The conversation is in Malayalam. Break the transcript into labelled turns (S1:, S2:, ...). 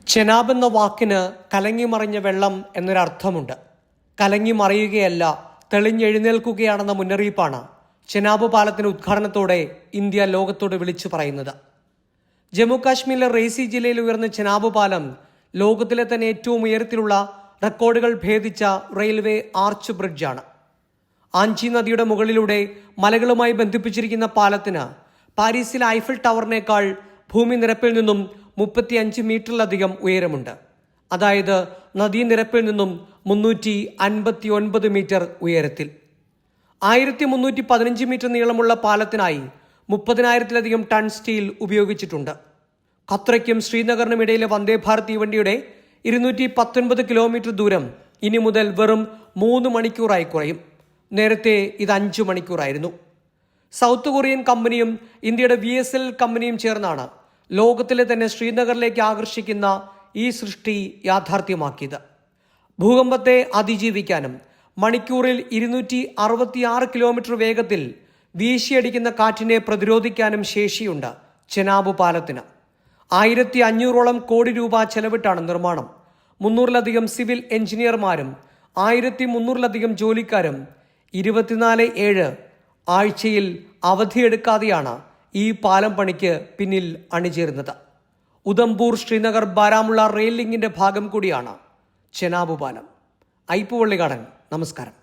S1: ചെനാബ് എന്ന വാക്കിന് കലങ്ങിമറിഞ്ഞ വെള്ളം എന്നൊരർത്ഥമുണ്ട്. കലങ്ങിമറിയുകയല്ല, തെളിഞ്ഞെഴുന്നേൽക്കുകയാണെന്ന മുന്നറിയിപ്പാണ് ചെനാബ് പാലത്തിന്റെ ഉദ്ഘാടനത്തോടെ ഇന്ത്യ ലോകത്തോട് വിളിച്ചു പറയുന്നത്. ജമ്മു കാശ്മീരിലെ റേസി ജില്ലയിൽ ഉയർന്ന ചെനാബ് പാലം ലോകത്തിലെ തന്നെ ഏറ്റവും ഉയരത്തിലുള്ള റെക്കോർഡുകൾ ഭേദിച്ച റെയിൽവേ ആർച്ച് ബ്രിഡ്ജാണ്. ആഞ്ചി നദിയുടെ മുകളിലൂടെ മലകളുമായി ബന്ധിപ്പിച്ചിരിക്കുന്ന പാലത്തിന് പാരീസിലെ ഐഫൽ ടവറിനേക്കാൾ ഭൂമി നിരപ്പിൽ നിന്നും 35 മീറ്ററിലധികം ഉയരമുണ്ട്. അതായത് നദീനിരപ്പിൽ നിന്നും 359 മീറ്റർ ഉയരത്തിൽ. 1315 മീറ്റർ നീളമുള്ള പാലത്തിനായി 30,000-ലധികം ടൺ സ്റ്റീൽ ഉപയോഗിച്ചിട്ടുണ്ട്. ഖത്രയ്ക്കും ശ്രീനഗറിനും ഇടയിലെ വന്ദേ ഭാരത് തീവണ്ടിയുടെ 219 കിലോമീറ്റർ ദൂരം ഇനി മുതൽ വെറും 3 മണിക്കൂറായി കുറയും. നേരത്തെ ഇത് 5 മണിക്കൂറായിരുന്നു. സൗത്ത് കൊറിയൻ കമ്പനിയും ഇന്ത്യയുടെ VSL കമ്പനിയും ചേർന്നാണ് ലോകത്തിലെ തന്നെ ശ്രീനഗറിലേക്ക് ആകർഷിക്കുന്ന ഈ സൃഷ്ടി യാഥാർത്ഥ്യമാക്കിയത്. ഭൂകമ്പത്തെ അതിജീവിക്കാനും മണിക്കൂറിൽ 266 കിലോമീറ്റർ വേഗത്തിൽ വീശിയടിക്കുന്ന കാറ്റിനെ പ്രതിരോധിക്കാനും ശേഷിയുണ്ട് ചെനാബ് പാലത്തിന്. 1500ഓളം കോടി രൂപ ചെലവിട്ടാണ് നിർമ്മാണം. 300-ലധികം സിവിൽ എഞ്ചിനീയർമാരും 1300-ലധികം ജോലിക്കാരും 24/7 ആഴ്ചയിൽ അവധിയെടുക്കാതെയാണ് ഈ പാലം പണിക്ക് പിന്നിൽ അണിചേരുന്നത്. ഉധംപൂർ, ശ്രീനഗർ, ബാരാമുള്ള റെയിൽ ലിങ്കിന്റെ ഭാഗം കൂടിയാണ് ചെനാബ് പാലം. ഐപ്പുവള്ളികാടൻ, നമസ്കാരം.